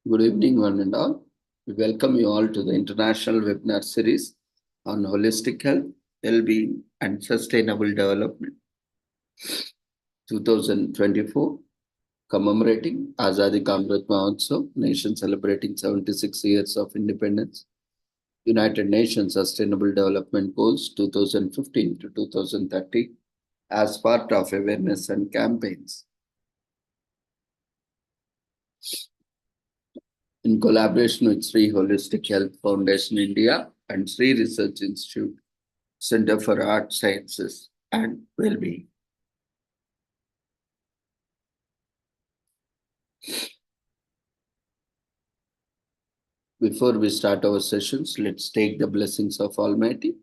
Good evening, one and all. We welcome you all to the international webinar series on holistic health, well-being, and sustainable development 2024, commemorating Azadi Ka Amrit Mahotsav, nation celebrating 76 years of independence, United Nations Sustainable Development Goals 2015 to 2030 as part of awareness and campaigns. In collaboration with Sri Holistic Health Foundation India and Sri Research Institute, Center for Art Sciences and Well-being. Before we start our sessions, let's take the blessings of Almighty.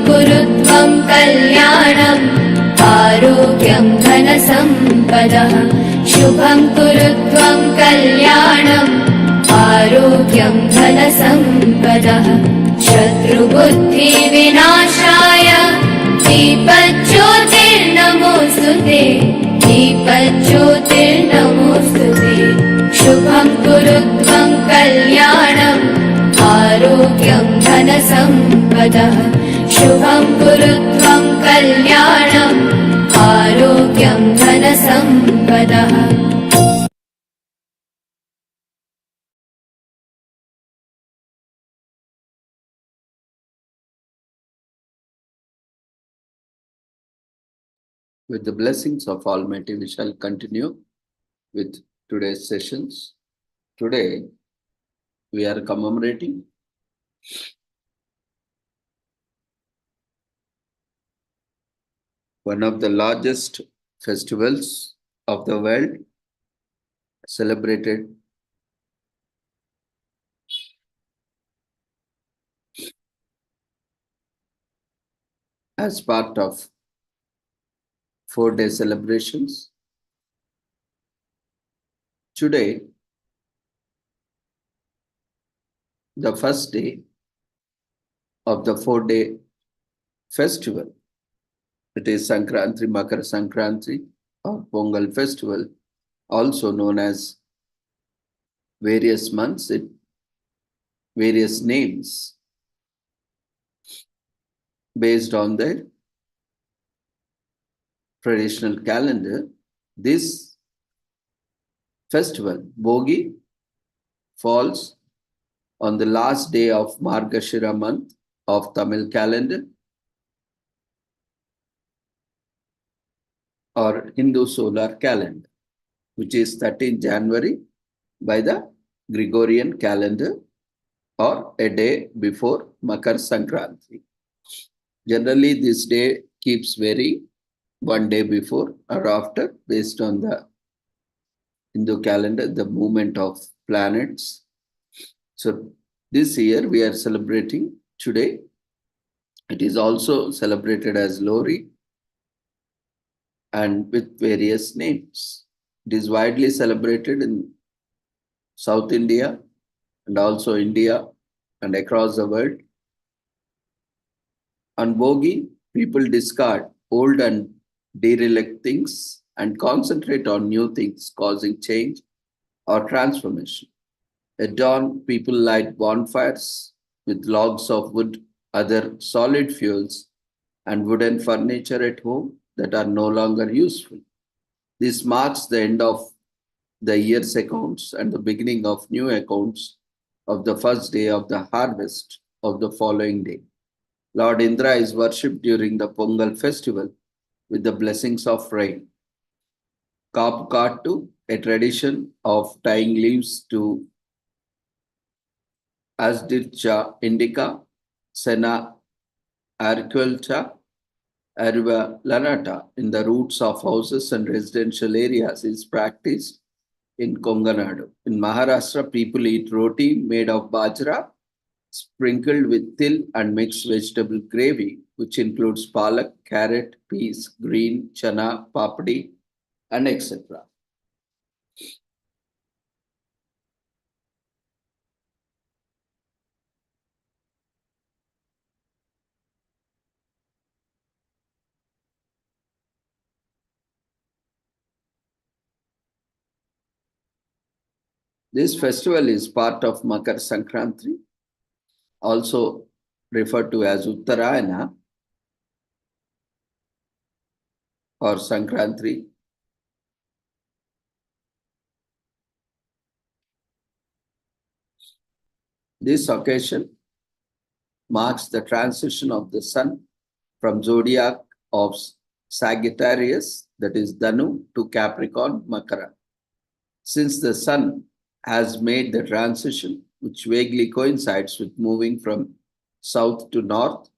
कुरुत्वं कल्याणम् आरोग्यं धनसम्पदः शुभं कुरुत्वं कल्याणम् आरोग्यं धनसम्पदः शत्रुबुद्धिविनाशाय दीपज्योतिर्नमोऽस्तुते दीपज्योतिर्नमोऽस्तुते शुभं कुरुत्वं कल्याणम् आरोग्यं धनसम्पदः शुभं कुरुत्वं कल्याणम् आरोग्यं धनसम्पदः. With the blessings of Almighty, we shall continue with today's sessions. Today, we are commemorating one of the largest festivals of the world, celebrated as part of 4-day celebrations. Today, the first day of the 4-day festival, it is Sankranti, Makar Sankranti or Pongal festival, also known as various months, various names based on their traditional calendar. This festival, Bogi, falls on the last day of Margashira month of Tamil calendar or Hindu solar calendar, which is 13th January by the Gregorian calendar or a day before Makar Sankranti. Generally, this day keeps varying one day before or after based on the Hindu calendar, the movement of planets. So this year we are celebrating today. It is also celebrated as Lohri and with various names. It is widely celebrated in South India and also India and across the world. On Bogi, people discard old and derelict things and concentrate on new things, causing change or transformation. At dawn, people light bonfires with logs of wood, other solid fuels, and wooden furniture at home that are no longer useful. This marks the end of the year's accounts and the beginning of new accounts of the first day of the harvest of the following day. Lord Indra is worshipped during the Pongal festival with the blessings of rain. Kapukattu, a tradition of tying leaves to Asdircha indica, Sena arquelta, Arva lanata in the roofs of houses and residential areas is practiced in Konganadu. In Maharashtra, people eat roti made of bajra, sprinkled with til and mixed vegetable gravy, which includes palak, carrot, peas, green, chana, papdi, and etc. This festival is part of Makar Sankranti, also referred to as Uttarayana or Sankranti. This occasion marks the transition of the sun from zodiac of Sagittarius, that is Danu, to Capricorn, Makara. Since the sun has made the transition, which vaguely coincides with moving from south to north,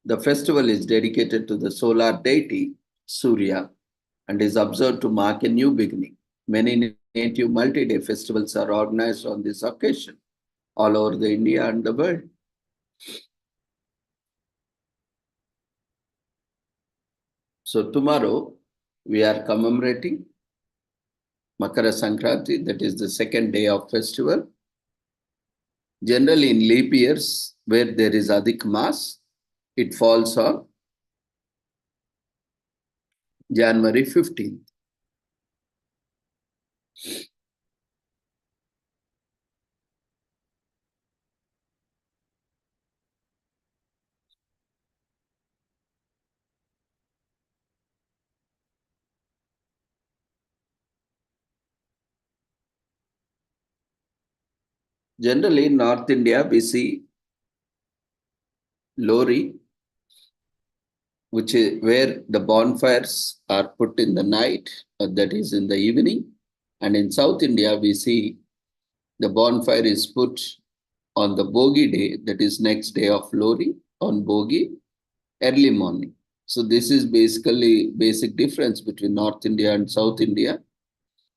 the festival is dedicated to the solar deity Surya and is observed to mark a new beginning. Many native multi-day festivals are organized on this occasion all over the India and the world. So tomorrow we are commemorating Makara Sankranti, that is the second day of festival. Generally in leap years where there is Adhik Mas, it falls on January 15th. Generally in North India, we see Lori, which is where the bonfires are put in the night, that is in the evening. And in South India, we see the bonfire is put on the Bogi day, that is next day of Lori, on Bogi, early morning. So this is basically basic difference between North India and South India.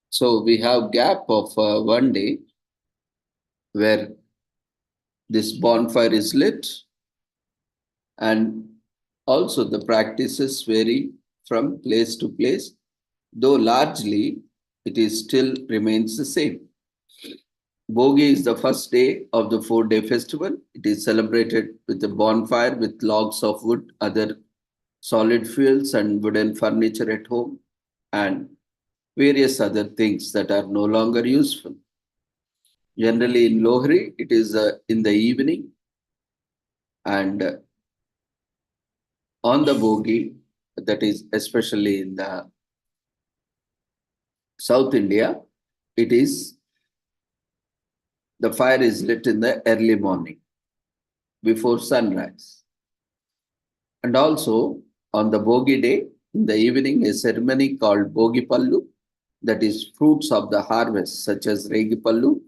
So we have gap of one day where this bonfire is lit, and also the practices vary from place to place, though largely it is still remains the same. Bogi is the first day of the 4-day festival. It is celebrated with a bonfire with logs of wood, other solid fuels, and wooden furniture at home, and various other things that are no longer useful. Generally, in Lohri, it is in the evening, and on the Bogi, that is especially in the South India, it is the fire is lit in the early morning before sunrise. And also on the Bogi day, in the evening, a ceremony called Bogi Pallu, that is fruits of the harvest, such as Regi Pallu,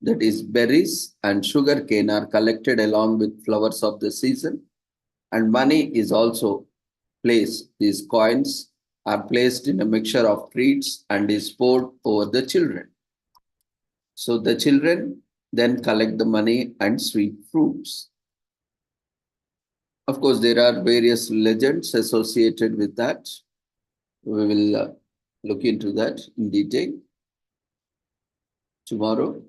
that is berries and sugar cane, are collected along with flowers of the season. And money is also placed. These coins are placed in a mixture of treats and is poured over the children. So the children then collect the money and sweet fruits. Of course, there are various legends associated with that. We will look into that in detail tomorrow.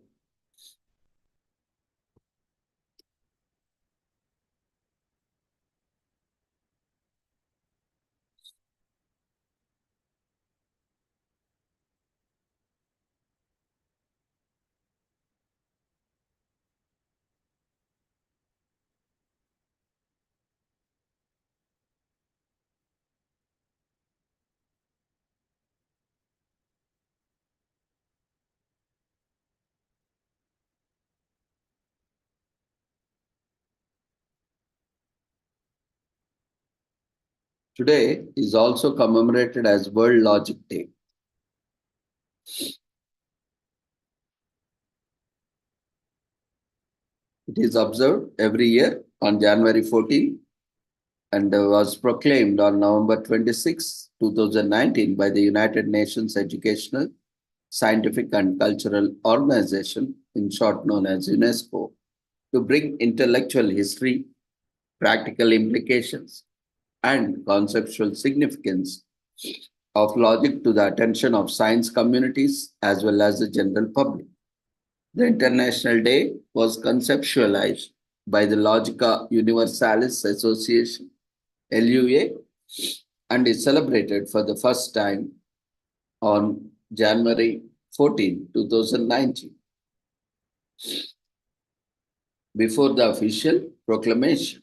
Today is also commemorated as World Logic Day. It is observed every year on January 14 and was proclaimed on November 26, 2019 by the United Nations Educational, Scientific and Cultural Organization, in short known as UNESCO, to bring intellectual history, practical implications, and conceptual significance of logic to the attention of science communities as well as the general public. The International Day was conceptualized by the Logica Universalis Association, LUA, and is celebrated for the first time on January 14, 2019, before the official proclamation.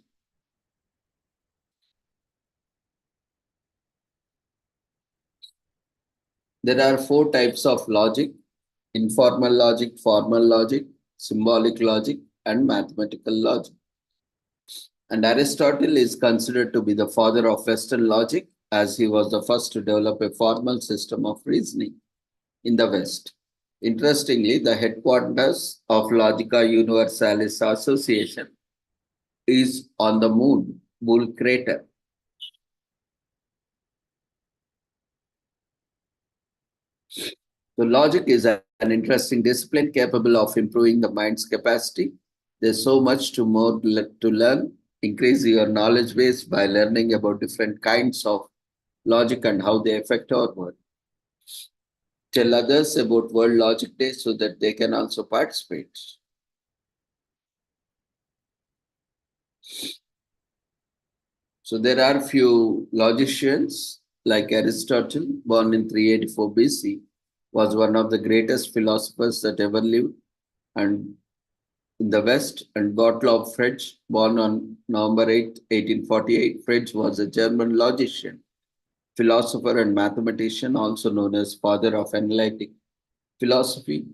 There are four types of logic: informal logic, formal logic, symbolic logic, and mathematical logic. And Aristotle is considered to be the father of Western logic, as he was the first to develop a formal system of reasoning in the West. Interestingly, the headquarters of Logica Universalis Association is on the moon, Bull crater. So logic is an interesting discipline capable of improving the mind's capacity. There's so much to learn. Increase your knowledge base by learning about different kinds of logic and how they affect our world. Tell others about World Logic Day so that they can also participate. So there are few logicians like Aristotle, born in 384 BC, was one of the greatest philosophers that ever lived, and in the West, and Gottlob Frege, born on November 8, 1848. Frege was a German logician, philosopher, and mathematician, also known as father of analytic philosophy.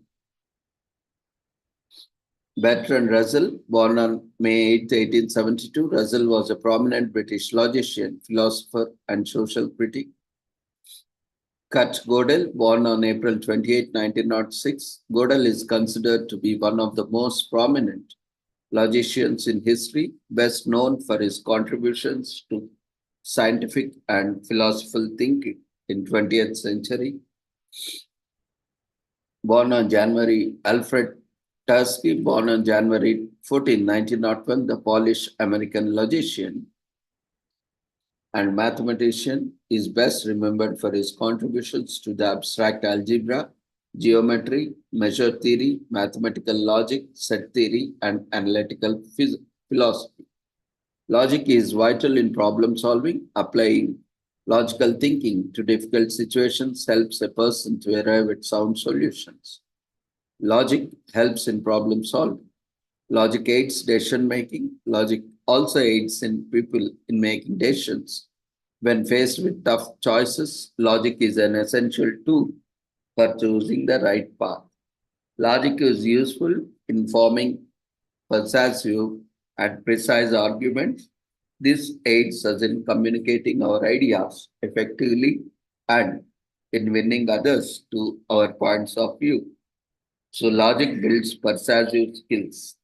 Bertrand Russell, born on May 8, 1872. Russell was a prominent British logician, philosopher, and social critic. Kurt Gödel, born on April 28, 1906. Gödel is considered to be one of the most prominent logicians in history, best known for his contributions to scientific and philosophical thinking in 20th century. Born on January, Alfred Tarski, born on January 14, 1901, the Polish-American logician and mathematician, is best remembered for his contributions to the abstract algebra, geometry, measure theory, mathematical logic, set theory, and analytical philosophy. Logic is vital in problem solving. Applying logical thinking to difficult situations helps a person to arrive at sound solutions. Logic helps in problem solving. Logic aids decision making. Logic also aids in people in making decisions. When faced with tough choices, logic is an essential tool for choosing the right path. Logic is useful in forming persuasive and precise arguments. This aids us in communicating our ideas effectively and in winning others to our points of view. So, logic builds persuasive skills.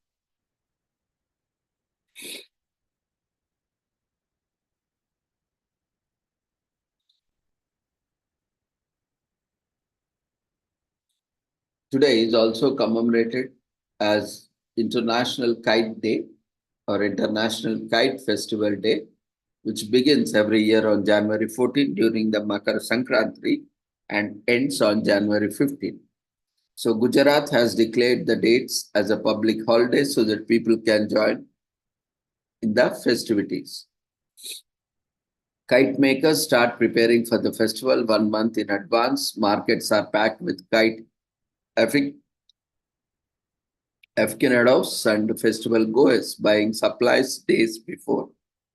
Today is also commemorated as International Kite Day or International Kite Festival Day, which begins every year on January 14 during the Makar Sankranti and ends on January 15. So Gujarat has declared the dates as a public holiday so that people can join in the festivities. Kite makers start preparing for the festival 1 month in advance. Markets are packed with kite aficionados and festival goers buying supplies days before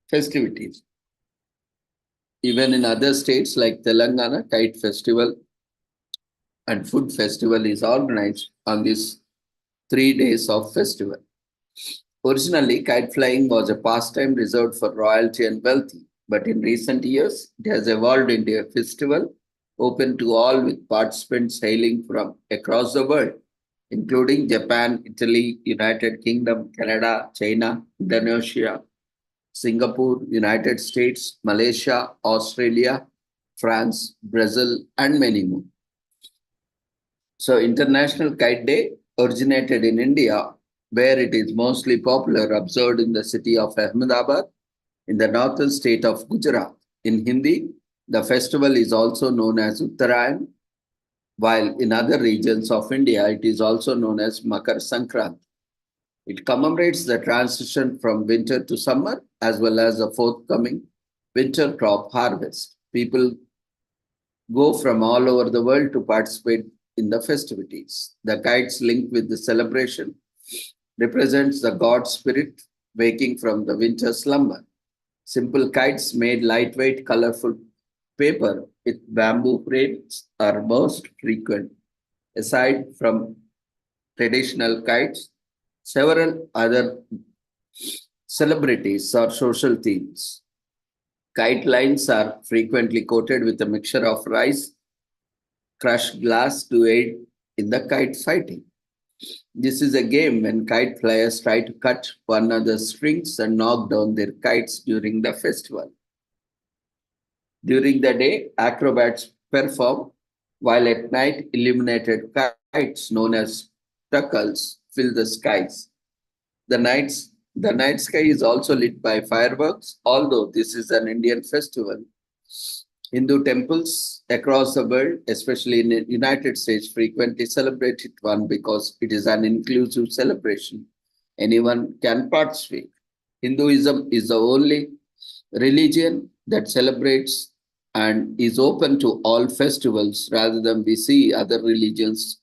festivities. Even in other states like Telangana, Kite Festival and Food Festival is organized on these 3 days of festival. Originally, kite flying was a pastime reserved for royalty and wealthy, but in recent years, it has evolved into a festival open to all with participants hailing from across the world, including Japan, Italy, United Kingdom, Canada, China, Indonesia, Singapore, United States, Malaysia, Australia, France, Brazil, and many more. So, International Kite Day originated in India where it is mostly popular, observed in the city of Ahmedabad in the northern state of Gujarat. In Hindi, the festival is also known as Uttarayan, while in other regions of India, it is also known as Makar Sankranti. It commemorates the transition from winter to summer as well as the forthcoming winter crop harvest. People go from all over the world to participate in the festivities. The kites linked with the celebration represents the god spirit waking from the winter slumber. Simple kites made lightweight, colorful paper with bamboo frames are most frequent. Aside from traditional kites, several other celebrities or social themes. Kite lines are frequently coated with a mixture of rice, crushed glass to aid in the kite fighting. This is a game when kite flyers try to cut one another's strings and knock down their kites during the festival. During the day, acrobats perform, while at night, illuminated kites known as tuckles fill the skies. The night sky is also lit by fireworks, although this is an Indian festival. Hindu temples across the world, especially in the United States, frequently celebrate it one because it is an inclusive celebration. Anyone can participate. Hinduism is the only religion that celebrates and is open to all festivals rather than we see other religions.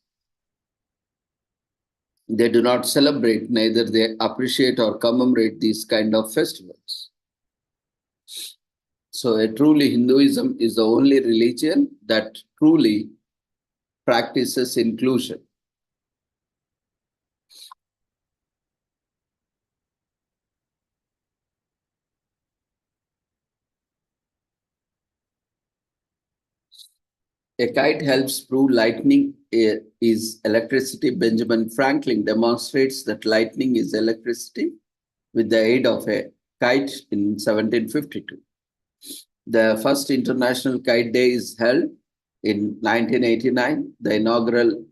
They do not celebrate, neither they appreciate or commemorate these kind of festivals. So, a truly Hinduism is the only religion that truly practices inclusion. A kite helps prove lightning is electricity. Benjamin Franklin demonstrates that lightning is electricity with the aid of a kite in 1752. The first International Kite Day is held in 1989. The inaugural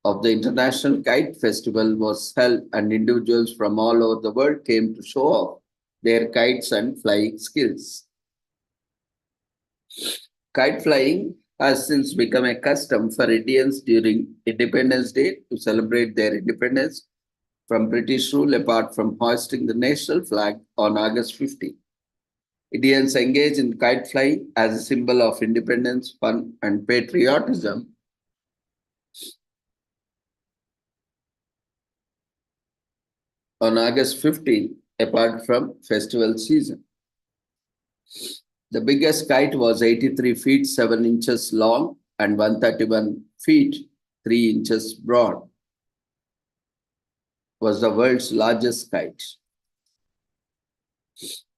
of the International Kite Festival was held, and individuals from all over the world came to show off their kites and flying skills. Kite flying has since become a custom for Indians during Independence Day to celebrate their independence from British rule, apart from hoisting the national flag on August 15. Indians engage in kite flying as a symbol of independence, fun, and patriotism on August 15, apart from festival season. The biggest kite was 83 feet 7 inches long and 131 feet 3 inches broad. Was the world's largest kite.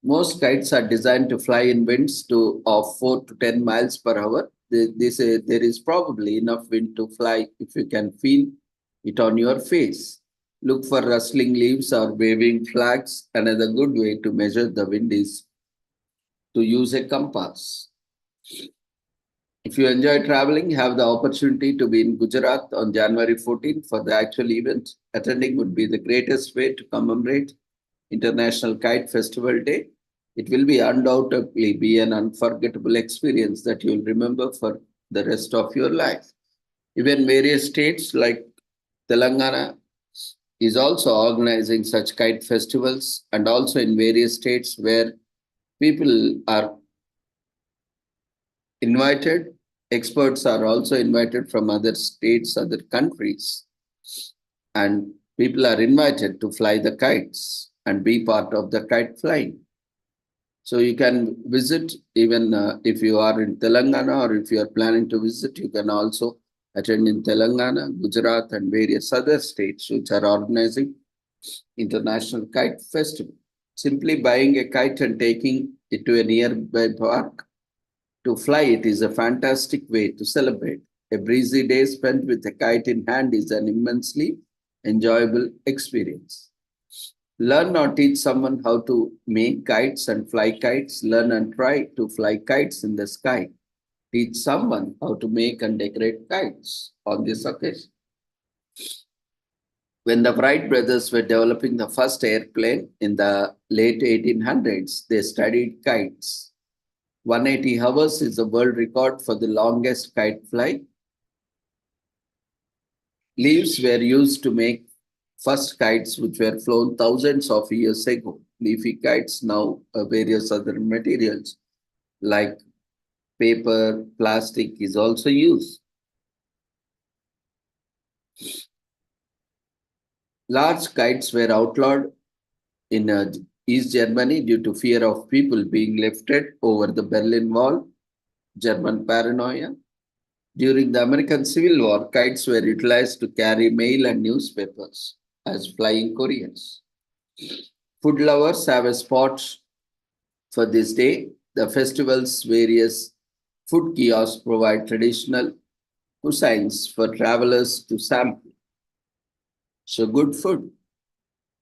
Most kites are designed to fly in winds of 4 to 10 miles per hour. They say there is probably enough wind to fly if you can feel it on your face. Look for rustling leaves or waving flags. Another good way to measure the wind is to use a compass. If you enjoy traveling, have the opportunity to be in Gujarat on January 14th for the actual event. Attending would be the greatest way to commemorate International Kite Festival Day. It will be undoubtedly be an unforgettable experience that you'll remember for the rest of your life. Even various states like Telangana is also organizing such kite festivals, and also in various states where people are invited, experts are also invited from other states, other countries, and people are invited to fly the kites and be part of the kite flying. So you can visit even if you are in Telangana, or if you are planning to visit, you can also attend in Telangana, Gujarat, and various other states which are organizing International Kite Festival. Simply buying a kite and taking it to a nearby park to fly it is a fantastic way to celebrate. A breezy day spent with a kite in hand is an immensely enjoyable experience. Learn or teach someone how to make kites and fly kites. Learn and try to fly kites in the sky. Teach someone how to make and decorate kites on this occasion. When the Wright brothers were developing the first airplane in the late 1800s, they studied kites. 180 hours is the world record for the longest kite flight. Leaves were used to make first kites, which were flown thousands of years ago. Leafy kites now various other materials like paper, plastic is also used. Large kites were outlawed in East Germany due to fear of people being lifted over the Berlin Wall, German paranoia. During the American Civil War, kites were utilized to carry mail and newspapers as flying couriers. Food lovers have a spot for this day. The festival's various food kiosks provide traditional cuisines for travelers to sample. So, good food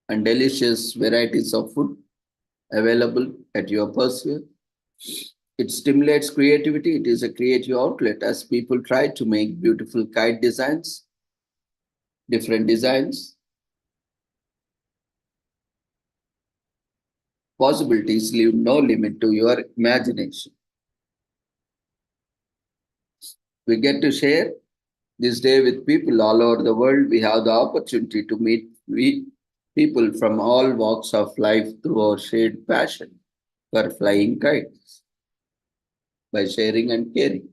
and delicious varieties of food available at your pursuit. It stimulates creativity. It is a creative outlet as people try to make beautiful kite designs, different designs. Possibilities leave no limit to your imagination. We get to share this day with people all over the world. We have the opportunity to meet people from all walks of life through our shared passion for flying kites by sharing and caring.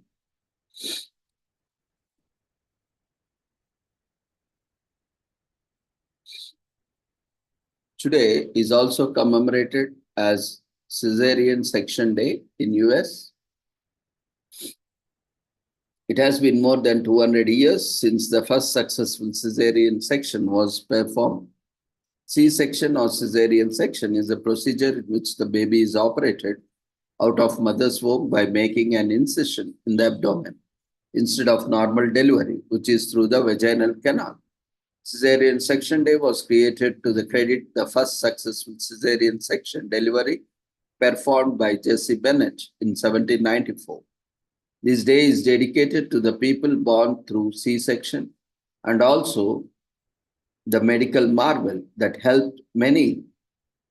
Today is also commemorated as Caesarean Section Day in US. It has been more than 200 years since the first successful Caesarean section was performed. C-section or Caesarean section is a procedure in which the baby is operated out of mother's womb by making an incision in the abdomen instead of normal delivery, which is through the vaginal canal. Caesarean section day was created to the credit the first successful Caesarean section delivery performed by Jesse Bennett in 1794. This day is dedicated to the people born through C-section and also the medical marvel that helped many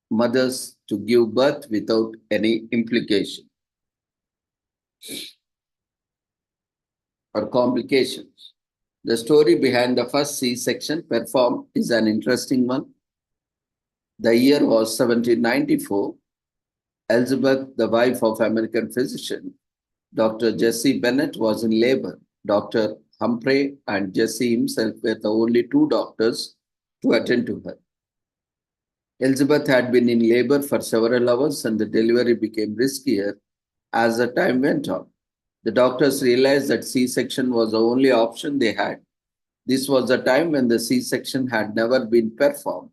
mothers to give birth without any implication or complications. The story behind the first C-section performed is an interesting one. The year was 1794. Elizabeth, the wife of American physician Dr. Jesse Bennett, was in labor. Dr. Humphrey and Jesse himself were the only two doctors to attend to her. Elizabeth had been in labor for several hours and the delivery became riskier as the time went on. The doctors realized that C-section was the only option they had. This was the time when the C-section had never been performed,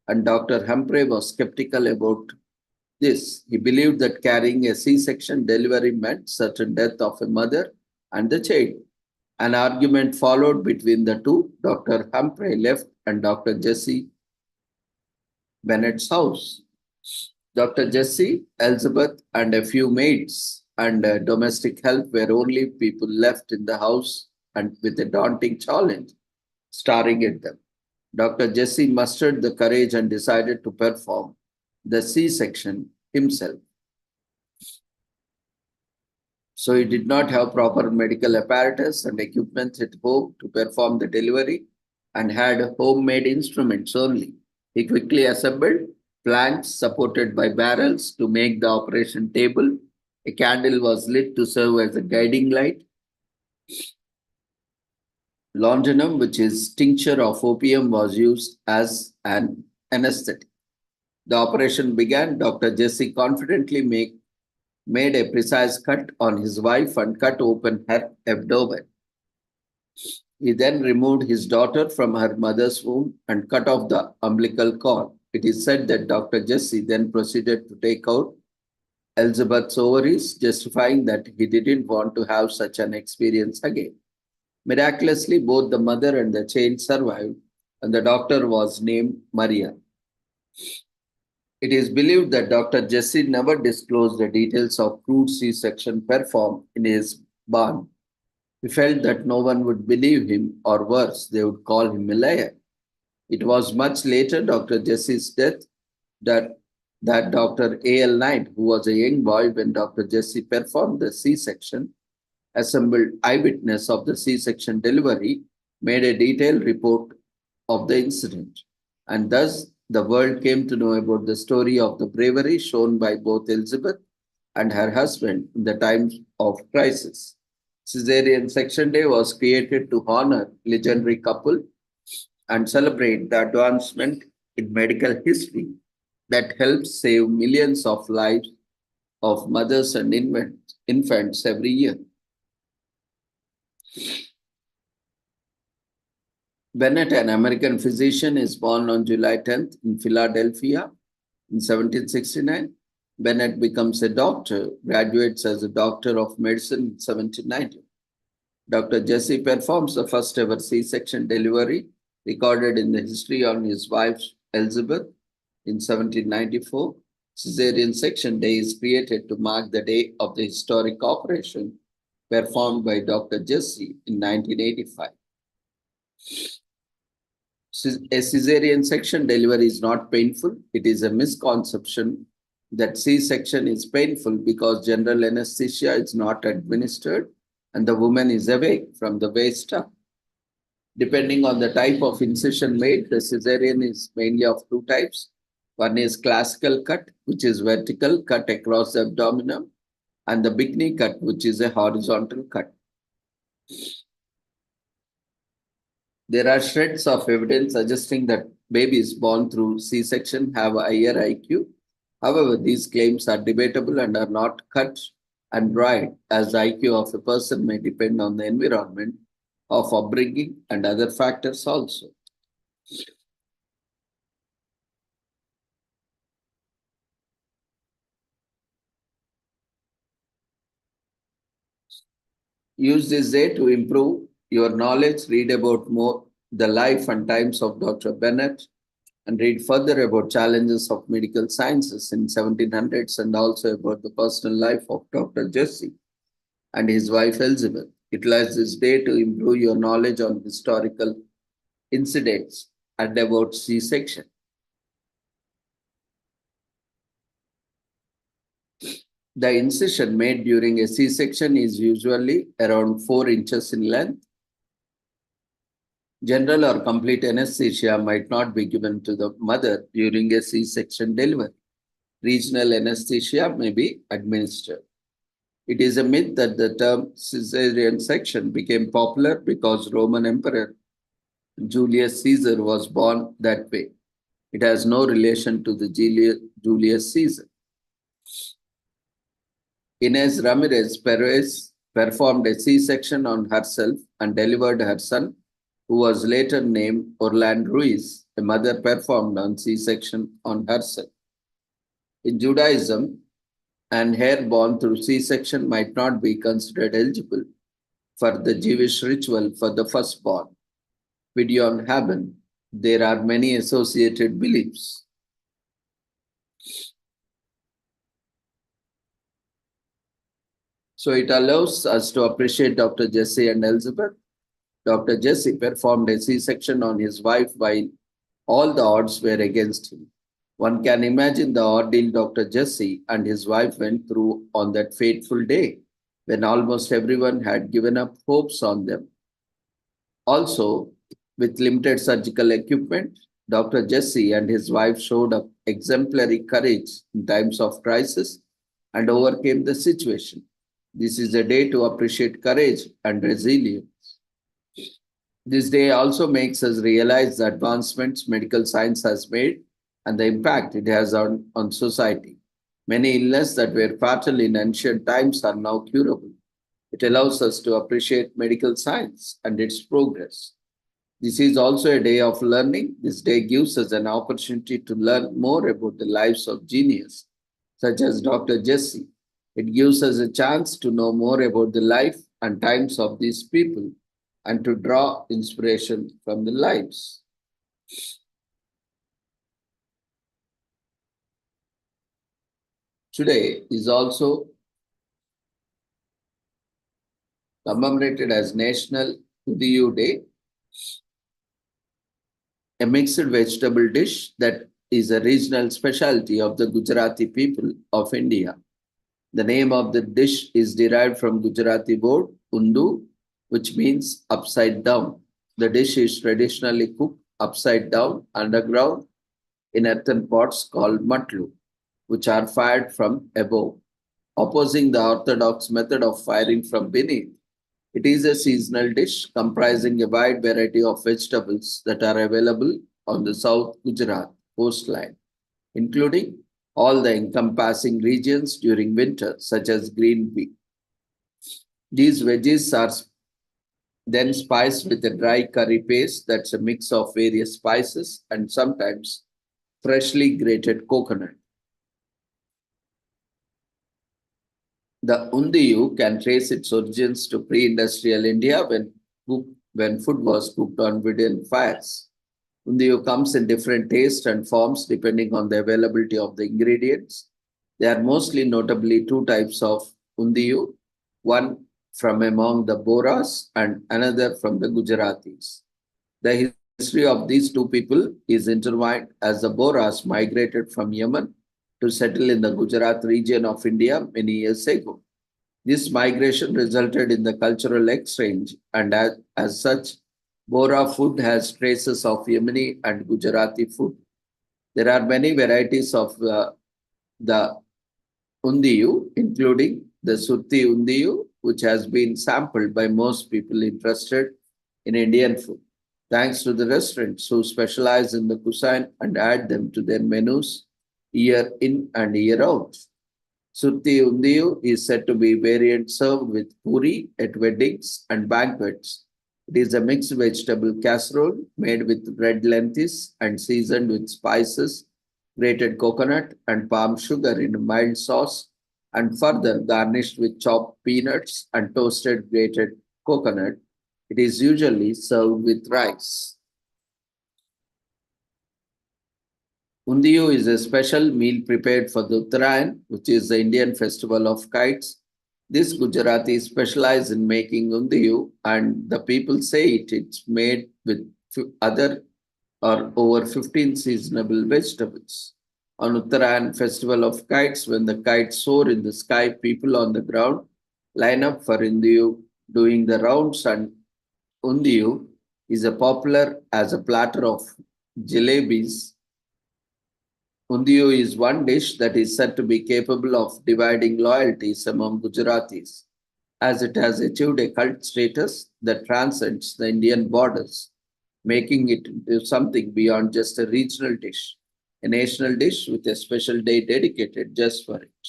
and Dr. Humphrey was skeptical about this. He believed that carrying a C-section delivery meant certain death of a mother and the child. An argument followed between the two. Dr. Humphrey left and Dr. Jesse Bennett's house. Dr. Jesse, Elizabeth, and a few maids and domestic help were only people left in the house and with a daunting challenge staring at them. Dr. Jesse mustered the courage and decided to perform the C-section himself. So he did not have proper medical apparatus and equipment at home to perform the delivery and had homemade instruments only. He quickly assembled planks supported by barrels to make the operation table. A candle was lit to serve as a guiding light. Laudanum, which is tincture of opium, was used as an anesthetic. The operation began. Dr. Jesse confidently made a precise cut on his wife and cut open her abdomen. He then removed his daughter from her mother's womb and cut off the umbilical cord. It is said that Dr. Jesse then proceeded to take out Elizabeth's ovaries, justifying that he didn't want to have such an experience again. Miraculously, both the mother and the child survived, and the doctor was named Maria. It is believed that Dr. Jesse never disclosed the details of crude C-section performed in his barn. He felt that no one would believe him, or worse, they would call him a liar. It was much later, Dr. Jesse's death, that, that Dr. A.L. Knight, who was a young boy when Dr. Jesse performed the C section, assembled eyewitness of the C section delivery, made a detailed report of the incident. And thus, the world came to know about the story of the bravery shown by both Elizabeth and her husband in the times of crisis. Caesarean Section Day was created to honor legendary couple and celebrate the advancement in medical history that helps save millions of lives of mothers and infants every year. Bennett, an American physician, is born on July 10th in Philadelphia in 1769. Bennett becomes a doctor, graduates as a doctor of medicine in 1790. Dr. Jesse performs the first ever C section delivery recorded in the history on his wife Elizabeth in 1794. Caesarean section day is created to mark the day of the historic operation performed by Dr. Jesse in 1985. A cesarean section delivery is not painful. It is a misconception that C-section is painful because general anesthesia is not administered and the woman is awake from the waist up. Depending on the type of incision made, the cesarean is mainly of two types. One is classical cut, which is vertical cut across the abdomen, and the bikini cut, which is a horizontal cut. There are shreds of evidence suggesting that babies born through C-section have a higher IQ. However, these claims are debatable and are not cut and dried, as the IQ of a person may depend on the environment of upbringing and other factors also. Use this day to improve your knowledge. Read about more the life and times of Dr. Bennett and read further about challenges of medical sciences in 1700s and also about the personal life of Dr. Jesse and his wife Elizabeth. Utilize this day to improve your knowledge on historical incidents and about C-section. The incision made during a C-section is usually around 4 inches in length. General or complete anesthesia might not be given to the mother during a C-section delivery. Regional anesthesia may be administered. It is a myth that the term Caesarean section became popular because Roman Emperor Julius Caesar was born that way. It has no relation to the Julius Caesar. Inez Ramirez Perez performed a C-section on herself and delivered her son, who was later named Orlando Ruiz. A mother performed on C-section on herself. In Judaism, an heir born through C-section might not be considered eligible for the Jewish ritual for the firstborn. Pidyon Haben. There are many associated beliefs. So it allows us to appreciate Dr. Jesse and Elizabeth. Dr. Jesse performed a C-section on his wife while all the odds were against him. One can imagine the ordeal Dr. Jesse and his wife went through on that fateful day when almost everyone had given up hopes on them. Also, with limited surgical equipment, Dr. Jesse and his wife showed up exemplary courage in times of crisis and overcame the situation. This is a day to appreciate courage and resilience. This day also makes us realize the advancements medical science has made and the impact it has on society. Many illnesses that were fatal in ancient times are now curable. It allows us to appreciate medical science and its progress. This is also a day of learning. This day gives us an opportunity to learn more about the lives of genius, such as Dr. Jesse. It gives us a chance to know more about the life and times of these people and to draw inspiration from the lives. Today is also commemorated as National Udiyu Day. a mixed vegetable dish that is a regional specialty of the Gujarati people of India. The name of the dish is derived from Gujarati word undu, which means upside down. The dish is traditionally cooked upside down underground in earthen pots called matlu, which are fired from above, opposing the orthodox method of firing from beneath. It is a seasonal dish comprising a wide variety of vegetables that are available on the South Gujarat coastline, including all the encompassing regions during winter, such as green pea. These veggies are then spiced with a dry curry paste that's a mix of various spices and sometimes freshly grated coconut. The undiyu can trace its origins to pre-industrial India when food was cooked on wooden fires. Undiyu comes in different tastes and forms depending on the availability of the ingredients. There are mostly notably two types of undiyu, one from among the Boras and another from the Gujaratis. The history of these two people is intertwined as the Boras migrated from Yemen to settle in the Gujarat region of India many years ago. This migration resulted in the cultural exchange, and as such, Bora food has traces of Yemeni and Gujarati food. There are many varieties of the undiyu, including the Surti undiyu, which has been sampled by most people interested in Indian food, thanks to the restaurants who specialize in the cuisine and add them to their menus year in and year out. Surti undiyu is said to be variant served with puri at weddings and banquets. It is a mixed vegetable casserole made with red lentils and seasoned with spices, grated coconut, and palm sugar in a mild sauce, and further garnished with chopped peanuts and toasted grated coconut. It is usually served with rice. Undiyu is a special meal prepared for the Uttarayan, which is the Indian festival of kites. This Gujarati specialize in making undiyu, and the people say it's made with other or over 15 seasonable vegetables. On Uttarayan festival of kites, when the kites soar in the sky, people on the ground line up for undiyu, doing the rounds, and undiyu is a popular as a platter of jalebis. Undiyu is one dish that is said to be capable of dividing loyalties among Gujaratis, as it has achieved a cult status that transcends the Indian borders, making it into something beyond just a regional dish, a national dish with a special day dedicated just for it.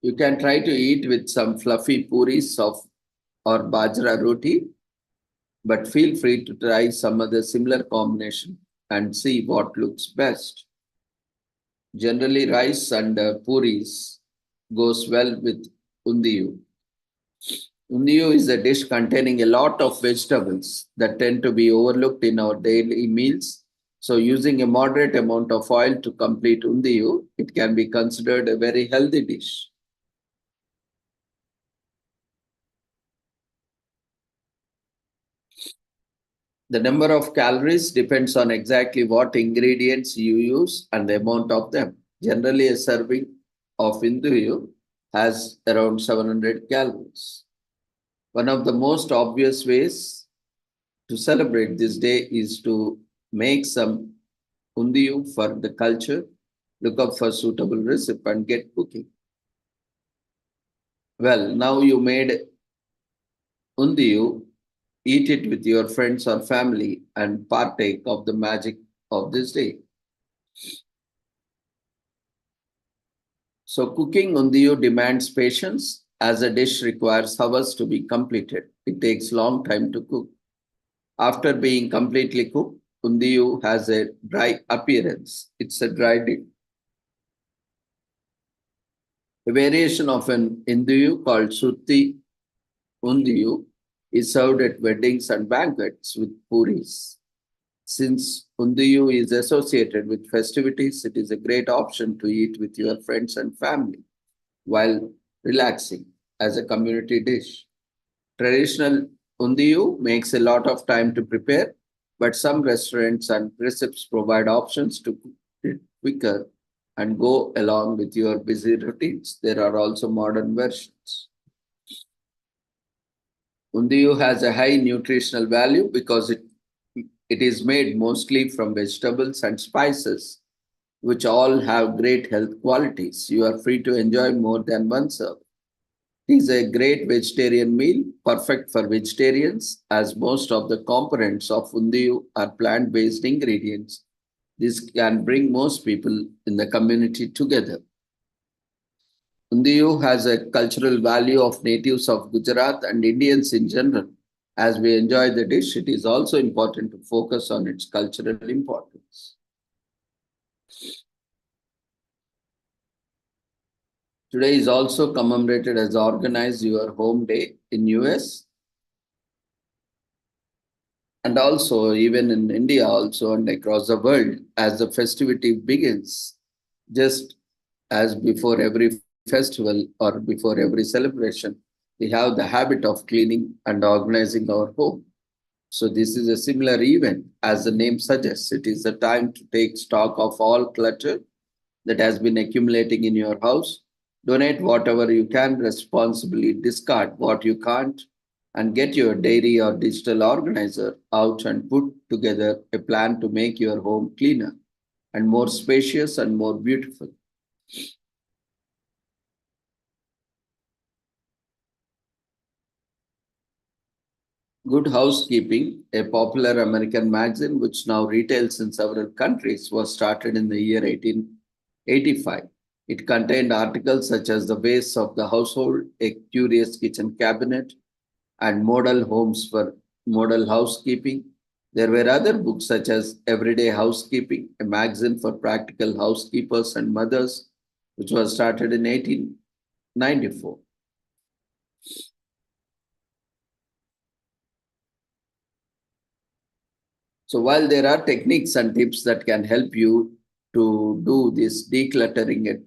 You can try to eat with some fluffy puris of or bajra roti, but feel free to try some other similar combination and see what looks best. Generally, rice and puris goes well with undiyu. Undiyu is a dish containing a lot of vegetables that tend to be overlooked in our daily meals. So, using a moderate amount of oil to complete undiyu, it can be considered a very healthy dish. The number of calories depends on exactly what ingredients you use and the amount of them. Generally, a serving of undiyu has around 700 calories. One of the most obvious ways to celebrate this day is to make some undiyu for the culture, look up for suitable recipe and get cooking. Well, now you made undiyu, eat it with your friends or family and partake of the magic of this day. So cooking undiyu demands patience as a dish requires hours to be completed. It takes long time to cook. After being completely cooked, undiyu has a dry appearance. It's a dry dish. A variation of an undiyu called sutti undiyu is served at weddings and banquets with puris. Since undiyu is associated with festivities, it is a great option to eat with your friends and family. While relaxing as a community dish. Traditional undiyu makes a lot of time to prepare, but some restaurants and recipes provide options to cook it quicker and go along with your busy routines. There are also modern versions. Undiyu has a high nutritional value because it is made mostly from vegetables and spices, which all have great health qualities. You are free to enjoy more than one serve. It is a great vegetarian meal, perfect for vegetarians, as most of the components of undiyu are plant based ingredients. This can bring most people in the community together. Undiyu has a cultural value of natives of Gujarat and Indians in general. As we enjoy the dish, it is also important to focus on its cultural importance. Today is also commemorated as Organize Your Home Day in US and also even in India also and across the world as the festivity begins. Just as before every festival or before every celebration, we have the habit of cleaning and organizing our home. So this is a similar event as the name suggests. It is a time to take stock of all clutter that has been accumulating in your house. Donate whatever you can responsibly, discard what you can't, and get your diary or digital organizer out and put together a plan to make your home cleaner and more spacious and more beautiful. Good Housekeeping, a popular American magazine which now retails in several countries, was started in the year 1885. It contained articles such as The Ways of the Household, A Curious Kitchen Cabinet, and Model Homes for Model Housekeeping. There were other books such as Everyday Housekeeping, a magazine for practical housekeepers and mothers, which was started in 1894. So while there are techniques and tips that can help you to do this, decluttering at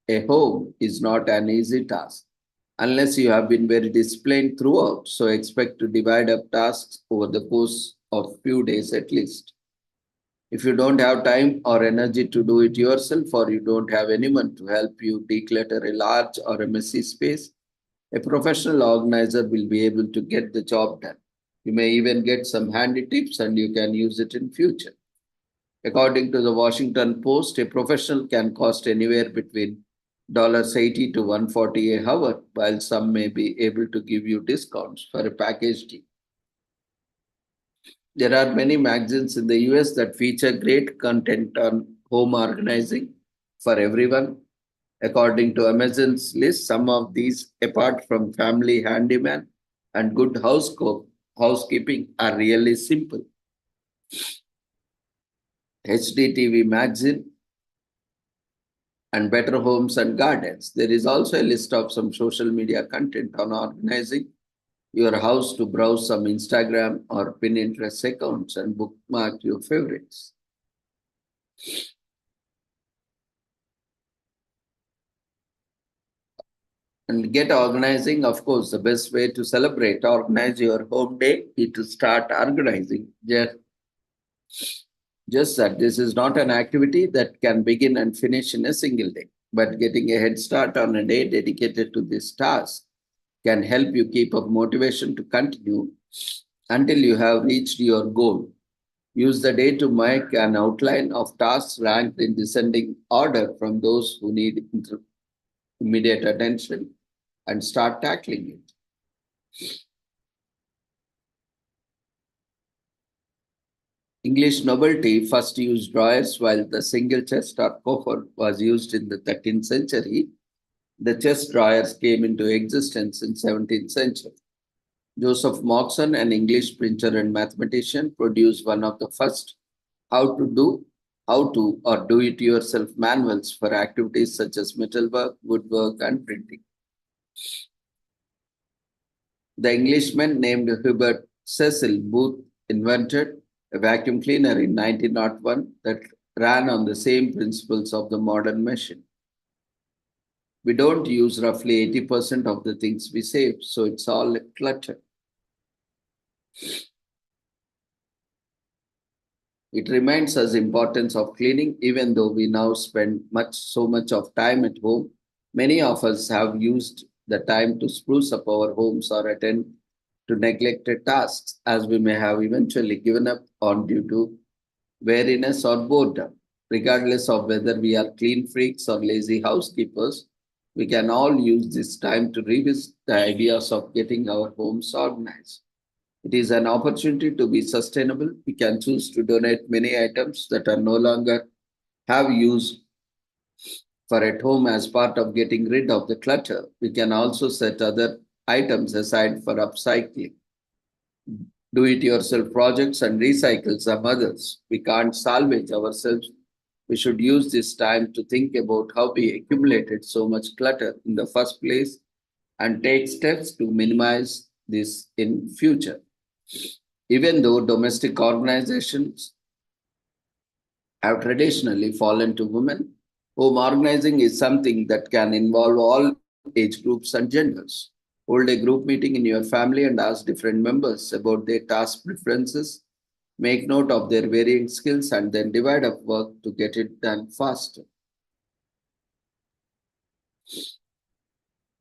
a home is not an easy task unless you have been very disciplined throughout. So expect to divide up tasks over the course of few days at least. If you don't have time or energy to do it yourself, or you don't have anyone to help you declutter a large or a messy space, a professional organizer will be able to get the job done. You may even get some handy tips and you can use it in future. According to the Washington Post, a professional can cost anywhere between $80 to $140 a hour, while some may be able to give you discounts for a package deal. There are many magazines in the US that feature great content on home organizing for everyone. According to Amazon's list, some of these, apart from Family Handyman and Good Housekeeping, are really simple. HDTV Magazine and Better Homes and Gardens. There is also a list of some social media content on organizing your house to browse some Instagram or Pinterest accounts and bookmark your favorites. And get organizing, of course, the best way to celebrate, organize your home day is to start organizing. Just that this is not an activity that can begin and finish in a single day, but getting a head start on a day dedicated to this task can help you keep up motivation to continue until you have reached your goal. Use the day to make an outline of tasks ranked in descending order from those who need immediate attention and start tackling it. English nobility first used drawers while the single chest or coffer was used in the 13th century. The chest drawers came into existence in 17th century. Joseph Moxon, an English printer and mathematician, produced one of the first how to or do it yourself manuals for activities such as metalwork, woodwork, and printing. The Englishman named Hubert Cecil Booth invented a vacuum cleaner in 1901 that ran on the same principles of the modern machine. We don't use roughly 80% of the things we save, so it's all clutter. It reminds us importance of cleaning, even though we now spend so much of time at home. Many of us have used the time to spruce up our homes or attend to neglected tasks, as we may have eventually given up on due to weariness or boredom. Regardless of whether we are clean freaks or lazy housekeepers, we can all use this time to revisit the ideas of getting our homes organized. It is an opportunity to be sustainable. We can choose to donate many items that are no longer have use for at home as part of getting rid of the clutter. We can also set other items aside for upcycling, do it yourself projects, and recycle some others. We can't salvage ourselves. We should use this time to think about how we accumulated so much clutter in the first place and take steps to minimize this in future. Even though domestic organizations have traditionally fallen to women, home organizing is something that can involve all age groups and genders. Hold a group meeting in your family and ask different members about their task preferences. Make note of their varying skills and then divide up work to get it done faster.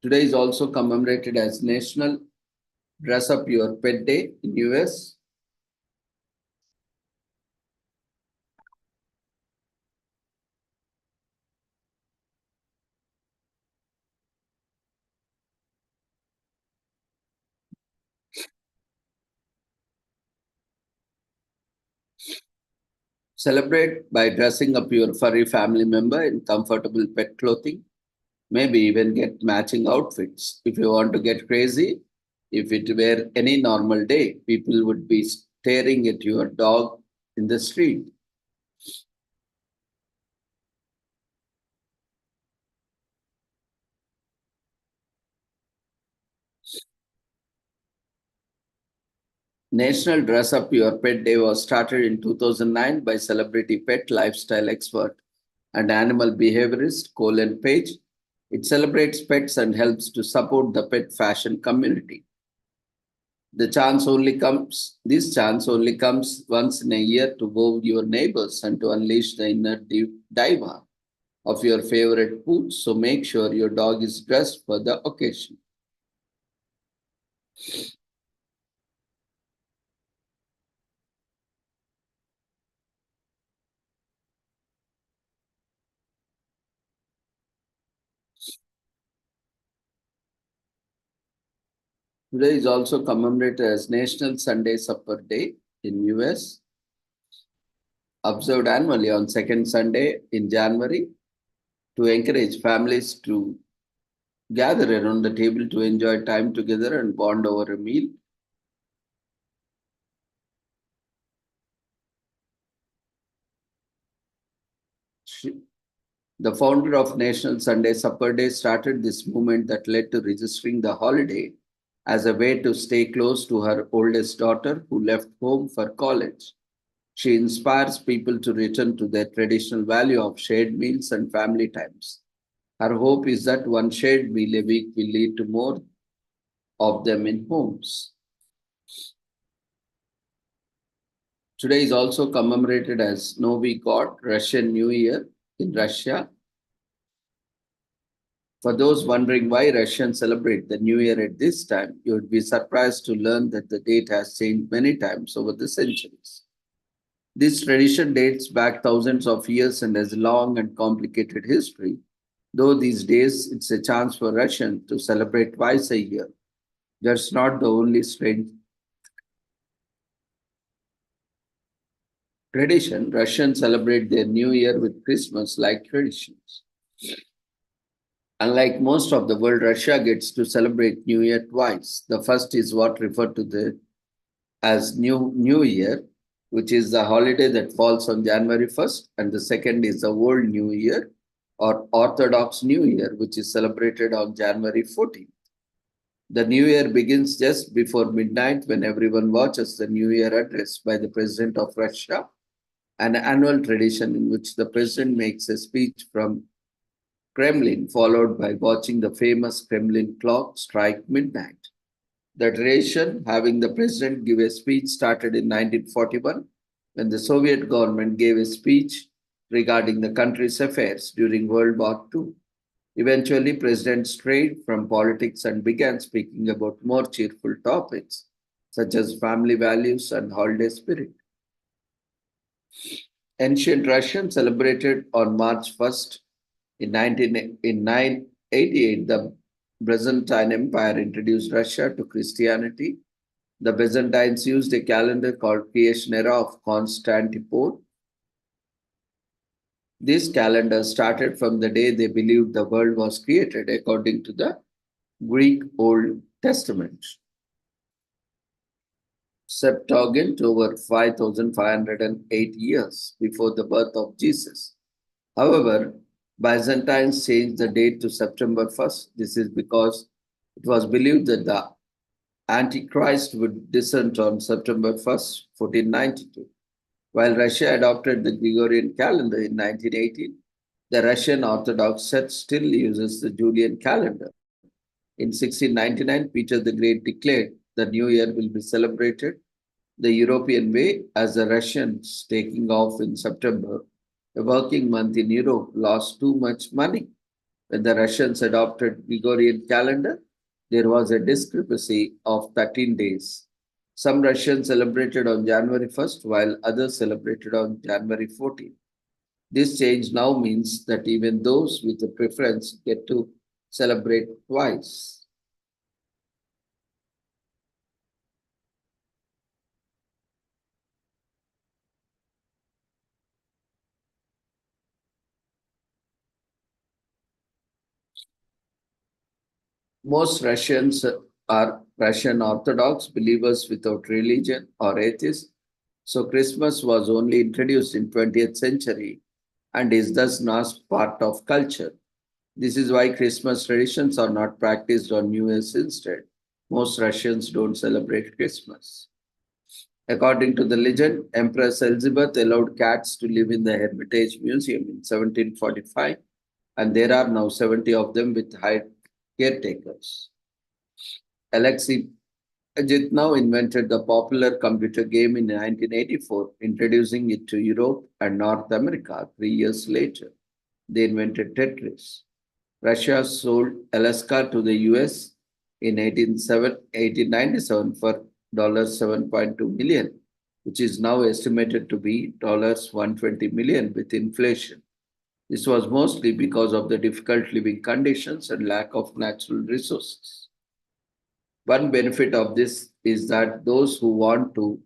Today is also commemorated as National Dress Up Your Pet Day in US. Celebrate by dressing up your furry family member in comfortable pet clothing. Maybe even get matching outfits. If you want to get crazy, if it were any normal day, people would be staring at your dog in the street. National Dress Up Your Pet Day was started in 2009 by celebrity pet lifestyle expert and animal behaviorist Colin Page. It celebrates pets and helps to support the pet fashion community. This chance only comes once in a year to wow your neighbors and to unleash the inner diva of your favorite pooch. So make sure your dog is dressed for the occasion. Today is also commemorated as National Sunday Supper Day in US, observed annually on second Sunday in January to encourage families to gather around the table to enjoy time together and bond over a meal. The founder of National Sunday Supper Day started this movement that led to registering the holiday as a way to stay close to her oldest daughter who left home for college. She inspires people to return to their traditional value of shared meals and family times. Her hope is that one shared meal a week will lead to more of them in homes. Today is also commemorated as Novi God, Russian New Year in Russia. For those wondering why Russians celebrate the New Year at this time, you would be surprised to learn that the date has changed many times over the centuries. This tradition dates back thousands of years and has long and complicated history, though these days it's a chance for Russians to celebrate twice a year. That's not the only strange tradition. Russians celebrate their New Year with Christmas like traditions. Unlike most of the world, Russia gets to celebrate New Year twice. The first is what referred to as New Year, which is the holiday that falls on January 1st, and the second is the World New Year or Orthodox New Year, which is celebrated on January 14th. The New Year begins just before midnight when everyone watches the New Year address by the President of Russia, an annual tradition in which the President makes a speech from Kremlin, followed by watching the famous Kremlin clock strike midnight. The tradition, having the president give a speech, started in 1941 when the Soviet government gave a speech regarding the country's affairs during World War II. Eventually, presidents strayed from politics and began speaking about more cheerful topics such as family values and holiday spirit. Ancient Russian celebrated on March 1st in 988. The Byzantine Empire introduced Russia to Christianity. The Byzantines used a calendar called Creation Era of Constantinople. This calendar started from the day they believed the world was created according to the Greek Old Testament. Septuagint over 5,508 years before the birth of Jesus. However, Byzantines changed the date to September 1st. This is because it was believed that the Antichrist would descend on September 1st, 1492. While Russia adopted the Gregorian calendar in 1918, the Russian Orthodox Church still uses the Julian calendar. In 1699, Peter the Great declared the new year will be celebrated the European way, as the Russians taking off in September, a working month in Europe, lost too much money. When the Russians adopted Gregorian calendar, there was a discrepancy of 13 days. Some Russians celebrated on January 1st, while others celebrated on January 14th. This change now means that even those with a preference get to celebrate twice. Most Russians are Russian Orthodox believers without religion or atheists. So Christmas was only introduced in 20th century and is thus not part of culture. This is why Christmas traditions are not practiced on New Year's instead. Most Russians don't celebrate Christmas. According to the legend, Empress Elizabeth allowed cats to live in the Hermitage Museum in 1745, and there are now 70 of them with hired caretakers. Alexei Ajitnov invented the popular computer game in 1984, introducing it to Europe and North America 3 years later. They invented Tetris. Russia sold Alaska to the US in 1897 for $7.2 million, which is now estimated to be $120 million with inflation. This was mostly because of the difficult living conditions and lack of natural resources. One benefit of this is that those who want to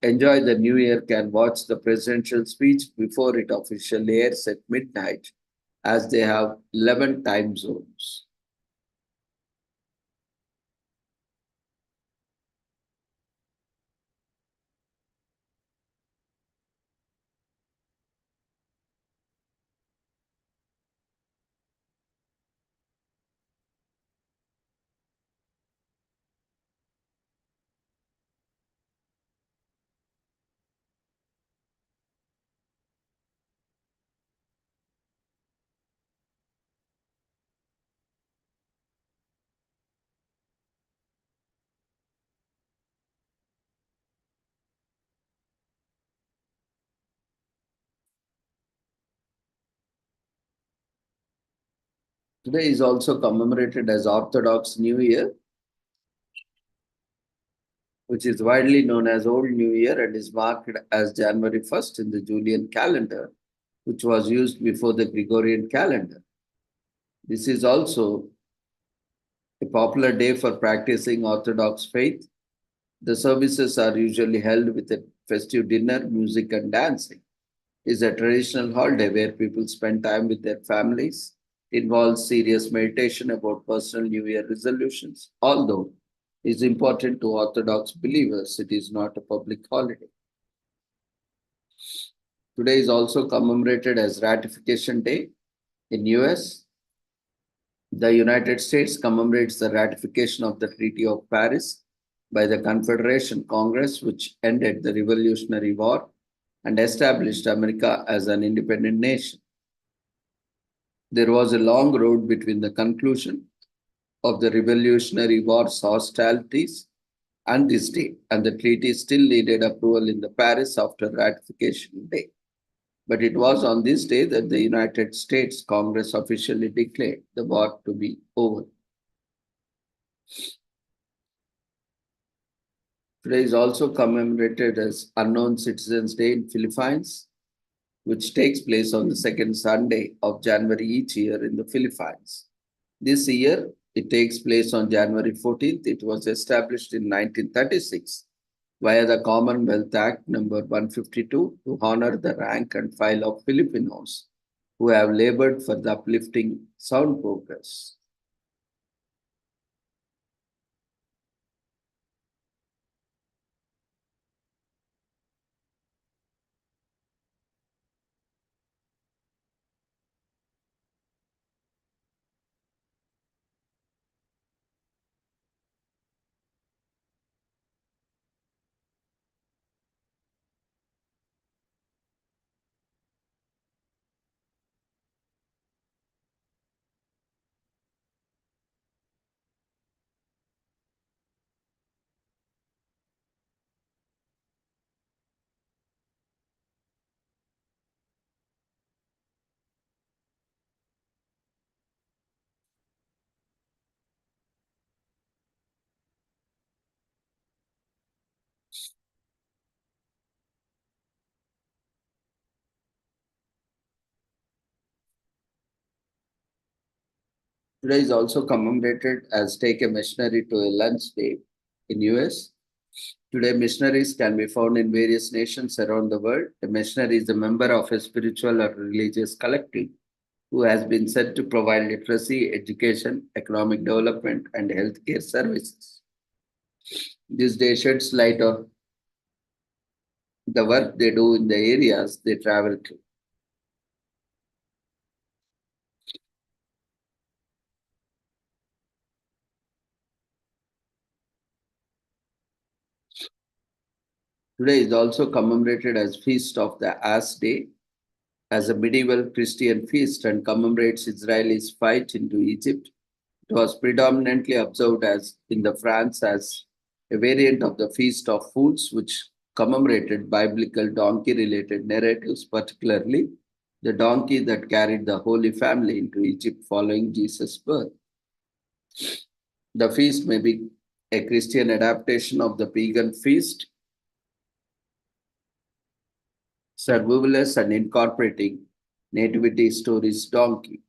enjoy the new year can watch the presidential speech before it officially airs at midnight, as they have 11 time zones. Today is also commemorated as Orthodox New Year, which is widely known as Old New Year and is marked as January 1st in the Julian calendar, which was used before the Gregorian calendar. This is also a popular day for practicing Orthodox faith. The services are usually held with a festive dinner, music, and dancing. It is a traditional holiday where people spend time with their families. It involves serious meditation about personal New Year resolutions. Although it is important to Orthodox believers, it is not a public holiday. Today is also commemorated as Ratification Day in US. The United States commemorates the ratification of the Treaty of Paris by the Confederation Congress, which ended the Revolutionary War and established America as an independent nation. There was a long road between the conclusion of the Revolutionary War's hostilities and this day, and the treaty still needed approval in the Paris after ratification day. But it was on this day that the United States Congress officially declared the war to be over. Today is also commemorated as Unknown Citizens Day in Philippines, which takes place on the second Sunday of January each year in the Philippines. This year, it takes place on January 14th. It was established in 1936 via the Commonwealth Act number 152 to honor the rank and file of Filipinos who have labored for the uplifting sound progress. Today is also commemorated as Take a Missionary to a Lunch Day in US. Today, missionaries can be found in various nations around the world. A missionary is a member of a spiritual or religious collective who has been sent to provide literacy, education, economic development, and healthcare services. This day sheds light on the work they do in the areas they travel to. Today is also commemorated as Feast of the Ass Day, as a medieval Christian feast and commemorates Israelis' fight into Egypt. It was predominantly observed as in the France as a variant of the Feast of Fools, which commemorated biblical donkey-related narratives, particularly the donkey that carried the Holy Family into Egypt following Jesus' birth. The feast may be a Christian adaptation of the pagan feast, serverless and incorporating nativity stories donkey.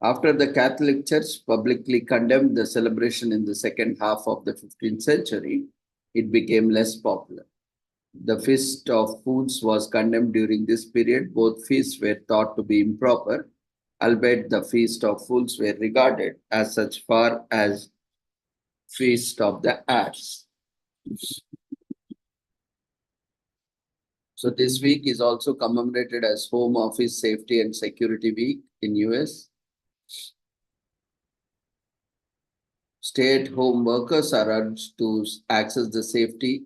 After the Catholic Church publicly condemned the celebration in the second half of the 15th century, it became less popular. The Feast of Fools was condemned during this period. Both feasts were thought to be improper, albeit the Feast of Fools were regarded as such far as Feast of the Ass. So this week is also commemorated as Home Office Safety and Security Week in US. Stay-at-home workers are urged to access the safety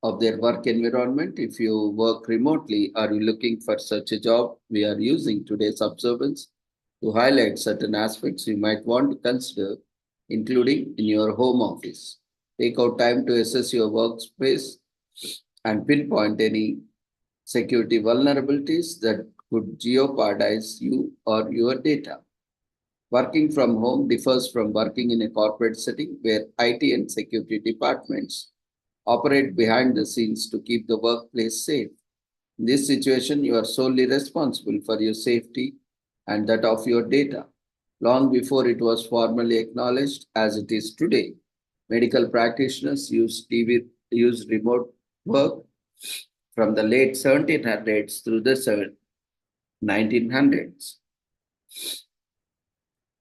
of their work environment. If you work remotely, are you looking for such a job? We are using today's observance to highlight certain aspects you might want to consider, including in your home office. Take out time to assess your workspace and pinpoint any security vulnerabilities that could jeopardize you or your data. Working from home differs from working in a corporate setting where IT and security departments operate behind the scenes to keep the workplace safe. In this situation, you are solely responsible for your safety and that of your data. Long before it was formally acknowledged as it is today, medical practitioners used remote work from the late 1700s through the 1900s.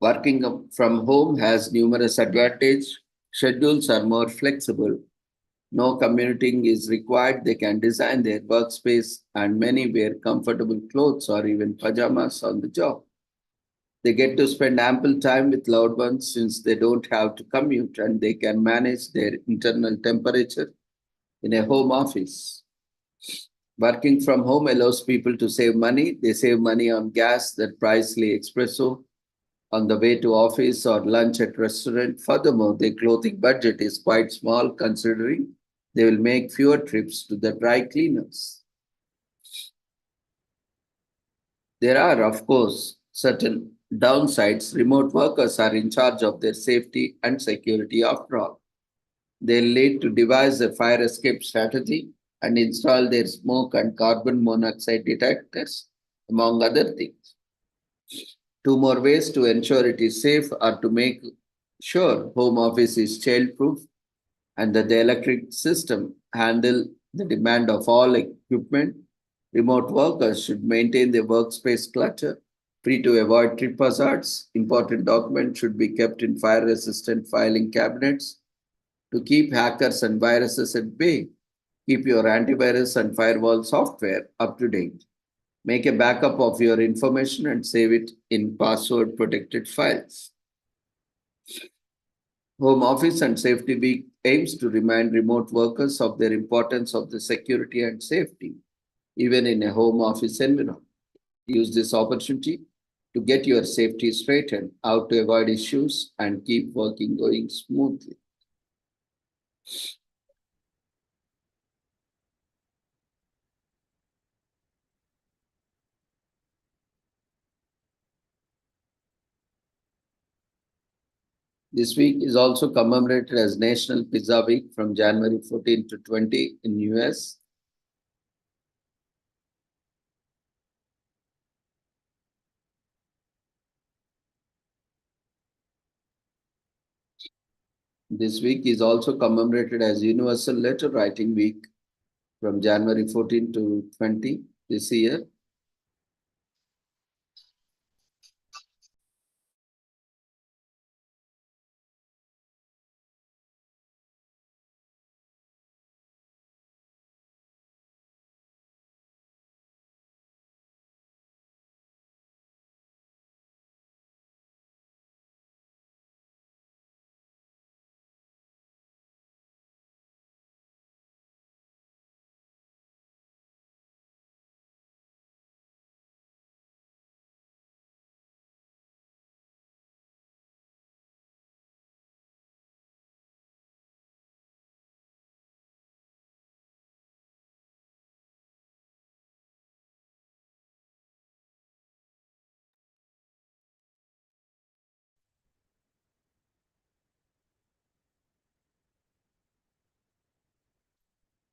Working from home has numerous advantages. Schedules are more flexible. No commuting is required. They can design their workspace, and many wear comfortable clothes or even pajamas on the job. They get to spend ample time with loved ones since they don't have to commute, and they can manage their internal temperature in a home office. Working from home allows people to save money. They save money on gas, that pricely espresso on the way to office or lunch at restaurant. Furthermore, their clothing budget is quite small considering they will make fewer trips to the dry cleaners. There are, of course, certain downsides. Remote workers are in charge of their safety and security after all. They'll need to devise a fire escape strategy and install their smoke and carbon monoxide detectors, among other things. Two more ways to ensure it is safe are to make sure home office is child-proof and that the electric system handle the demand of all equipment. Remote workers should maintain their workspace clutter free to avoid trip hazards. Important documents should be kept in fire-resistant filing cabinets to keep hackers and viruses at bay. Keep your antivirus and firewall software up to date. Make a backup of your information and save it in password protected files. Home Office and Safety Week aims to remind remote workers of their importance of the security and safety, even in a home office environment. Use this opportunity to get your safety straightened, how to avoid issues, and keep working going smoothly. This week is also commemorated as National Pizza Week from January 14 to 20 in US. This week is also commemorated as Universal Letter Writing Week from January 14 to 20 this year.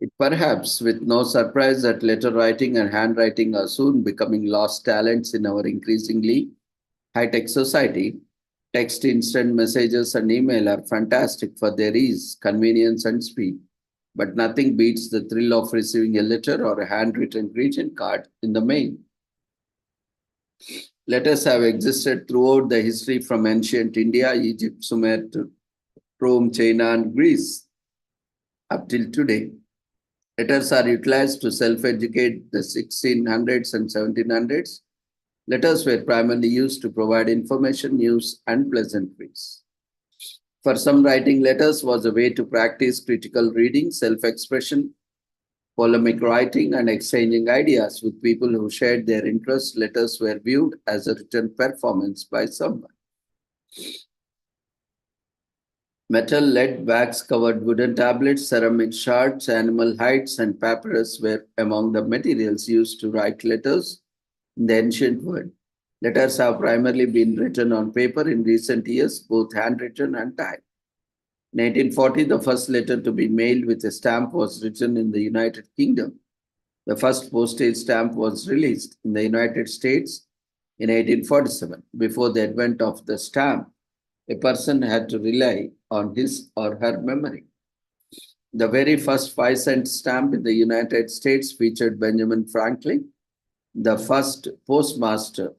It perhaps with no surprise that letter writing and handwriting are soon becoming lost talents in our increasingly high-tech society. Text instant messages and email are fantastic for their ease, convenience, and speed. But nothing beats the thrill of receiving a letter or a handwritten greeting card in the mail. Letters have existed throughout the history from ancient India, Egypt, Sumer to Rome, China, and Greece up till today. Letters are utilized to self-educate the 1600s and 1700s. Letters were primarily used to provide information, news, and pleasantries. For some, writing letters was a way to practice critical reading, self-expression, polemic writing, and exchanging ideas with people who shared their interests. Letters were viewed as a written performance by someone. Metal, lead, wax-covered wooden tablets, ceramic shards, animal hides, and papyrus were among the materials used to write letters in the ancient world. Letters have primarily been written on paper in recent years, both handwritten and typed. In 1840, the first letter to be mailed with a stamp was written in the United Kingdom. The first postage stamp was released in the United States in 1847. Before the advent of the stamp, a person had to rely on his or her memory. The very first 5-cent stamp in the United States featured Benjamin Franklin. The first postmaster,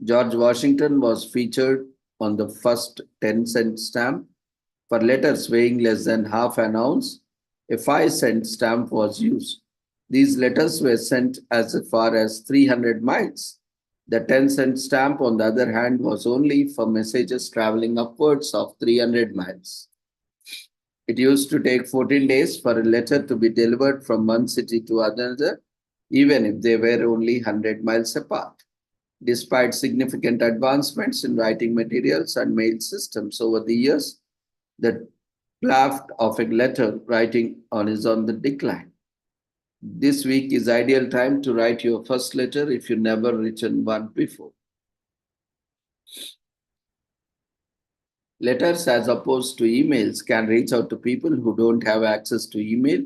George Washington, was featured on the first 10-cent stamp. For letters weighing less than half an ounce, a 5-cent stamp was used. These letters were sent as far as 300 miles. The 10-cent stamp, on the other hand, was only for messages traveling upwards of 300 miles. It used to take 14 days for a letter to be delivered from one city to another. even if they were only 100 miles apart. Despite significant advancements in writing materials and mail systems over the years, the craft of a letter writing on is on the decline. This week is ideal time to write your first letter if you never written one before. Letters, as opposed to emails, can reach out to people who don't have access to email.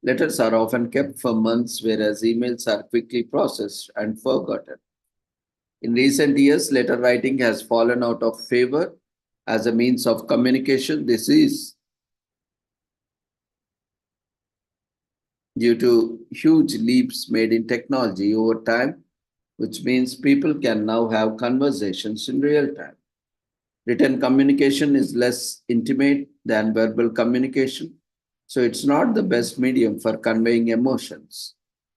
Letters are often kept for months, whereas emails are quickly processed and forgotten. In recent years, letter writing has fallen out of favor as a means of communication. This is due to huge leaps made in technology over time, which means people can now have conversations in real time. Written communication is less intimate than verbal communication, so it's not the best medium for conveying emotions.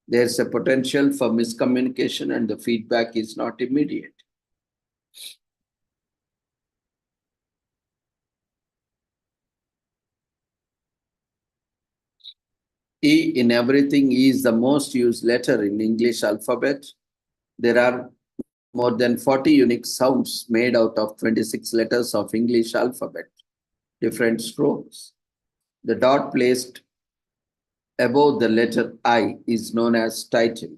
There's a potential for miscommunication, and the feedback is not immediate. E in everything E is the most used letter in English alphabet. There are more than 40 unique sounds made out of 26 letters of English alphabet, different strokes. The dot placed above the letter I is known as title.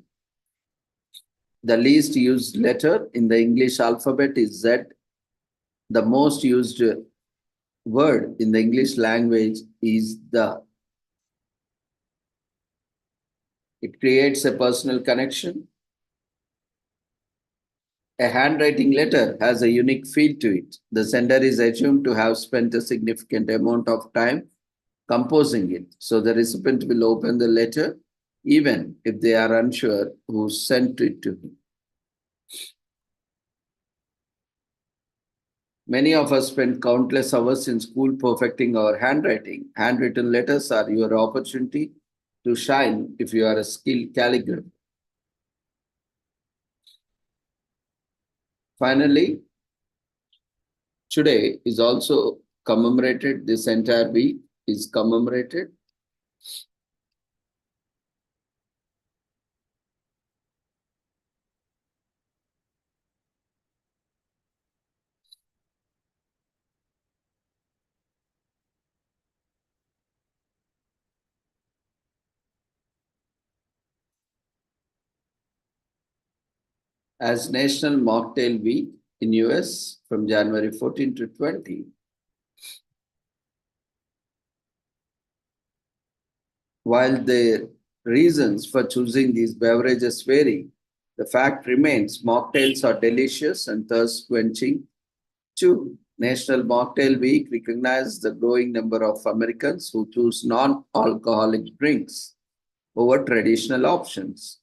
The least used letter in the English alphabet is Z. The most used word in the English language is the. It creates a personal connection. A handwriting letter has a unique feel to it. The sender is assumed to have spent a significant amount of time composing it, so the recipient will open the letter even if they are unsure who sent it to him. Many of us spend countless hours in school perfecting our handwriting. Handwritten letters are your opportunity to shine if you are a skilled calligrapher. Finally, today is also commemorated, this entire week is commemorated as National Mocktail Week in US from January 14 to 20. While the reasons for choosing these beverages vary, the fact remains mocktails are delicious and thirst quenching. Two, National Mocktail Week recognizes the growing number of Americans who choose non alcoholic drinks over traditional options.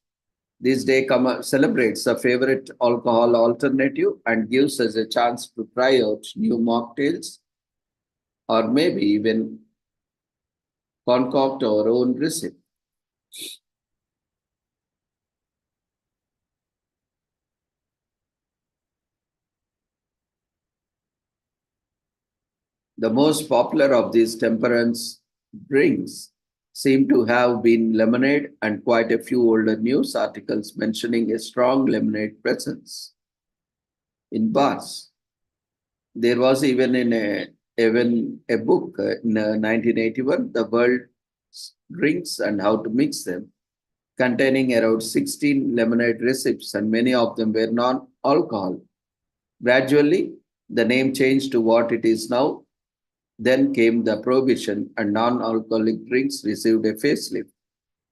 This day celebrates a favorite alcohol alternative and gives us a chance to try out new mocktails or maybe even concoct our own recipe. The most popular of these temperance drinks seem to have been lemonade, and quite a few older news articles mentioning a strong lemonade presence in bars. There was even a book in 1981, The World's Drinks and How to Mix Them, containing around 16 lemonade recipes, and many of them were non alcohol. Gradually, the name changed to what it is now. Then came the prohibition, and non alcoholic drinks received a facelift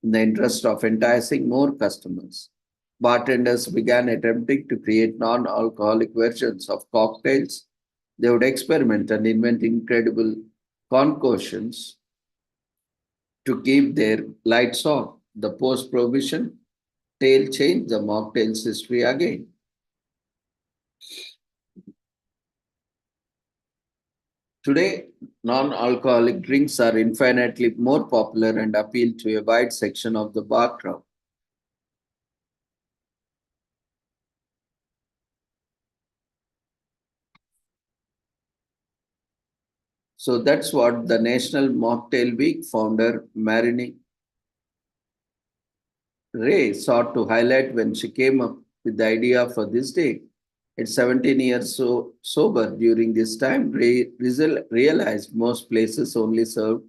in the interest of enticing more customers. Bartenders began attempting to create non alcoholic versions of cocktails. They would experiment and invent incredible concoctions to keep their lights on. The post prohibition tale changed the mocktails history again. Today, non alcoholic drinks are infinitely more popular and appeal to a wide section of the bar crowd. So that's what the National Mocktail Week founder Ray sought to highlight when she came up with the idea for this day. At 17 years sober during this time, Ray realized most places only served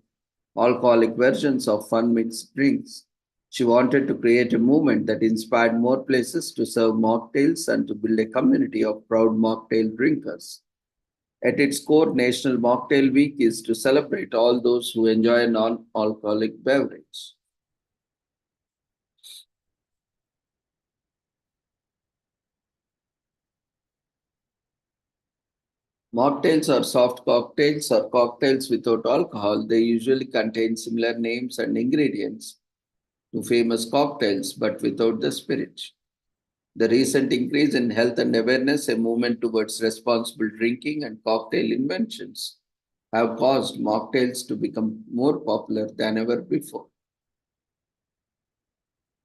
alcoholic versions of fun mixed drinks. She wanted to create a movement that inspired more places to serve mocktails and to build a community of proud mocktail drinkers. At its core, National Mocktail Week is to celebrate all those who enjoy a non alcoholic beverage. Mocktails are soft cocktails or cocktails without alcohol. They usually contain similar names and ingredients to famous cocktails but without the spirit. The recent increase in health and awareness, a movement towards responsible drinking and cocktail inventions, have caused mocktails to become more popular than ever before.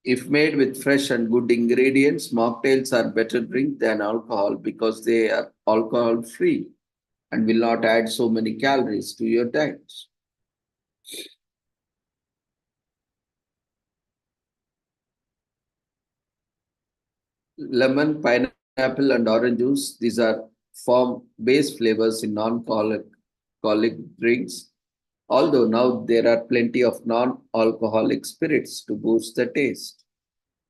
If made with fresh and good ingredients, mocktails are better drink than alcohol because they are alcohol free and will not add so many calories to your diet. Lemon, pineapple, and orange juice, these are form base flavors in non-alcoholic drinks. Although now there are plenty of non-alcoholic spirits to boost the taste.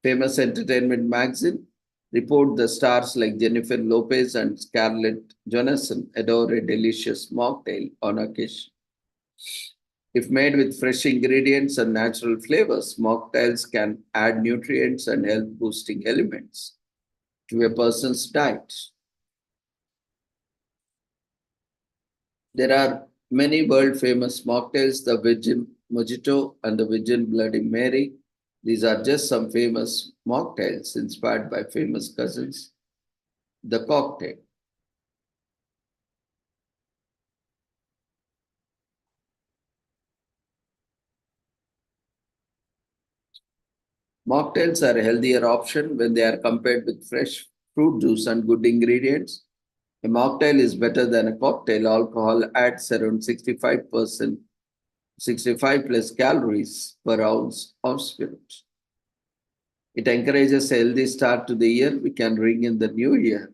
Famous entertainment magazine report the stars like Jennifer Lopez and Scarlett Johansson adore a delicious mocktail on occasion. If made with fresh ingredients and natural flavors, mocktails can add nutrients and health boosting elements to a person's diet. There are many world famous mocktails, the Virgin Mojito and the Virgin Bloody Mary. These are just some famous mocktails inspired by famous cousins. The cocktail. Mocktails are a healthier option when they are compared with fresh fruit juice and good ingredients. A mocktail is better than a cocktail. Alcohol adds around 65 plus calories per ounce of spirit. It encourages a healthy start to the year. We can ring in the new year.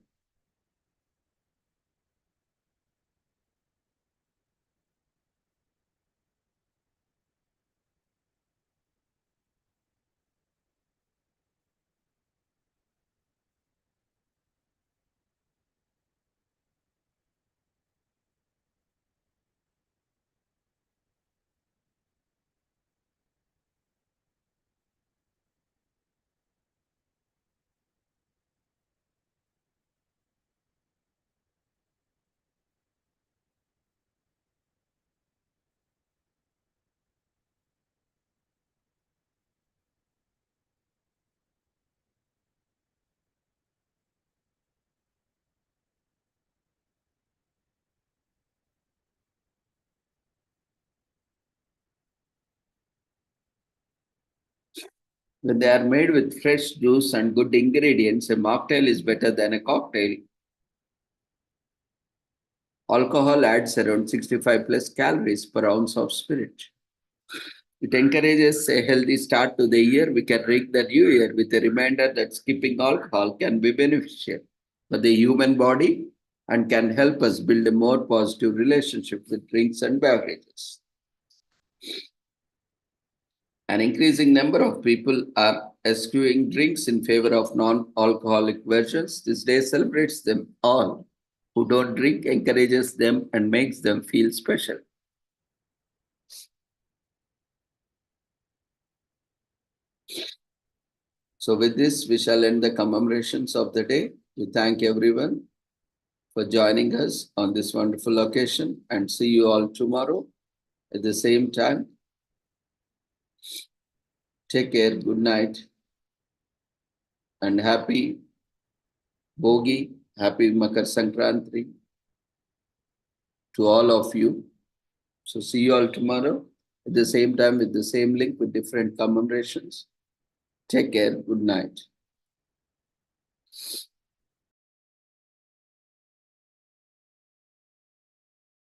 When they are made with fresh juice and good ingredients, a mocktail is better than a cocktail. Alcohol adds around 65 plus calories per ounce of spirit. It encourages a healthy start to the year. We can ring the new year with a reminder that skipping alcohol can be beneficial for the human body and can help us build a more positive relationship with drinks and beverages. An increasing number of people are eschewing drinks in favor of non alcoholic versions. This day celebrates them all. Who don't drink encourages them and makes them feel special. So, with this, we shall end the commemorations of the day. We thank everyone for joining us on this wonderful occasion and see you all tomorrow at the same time. Take care, good night, and happy Bogi, happy Makar Sankranti to all of you. So, see you all tomorrow at the same time with the same link with different commemorations. Take care, good night.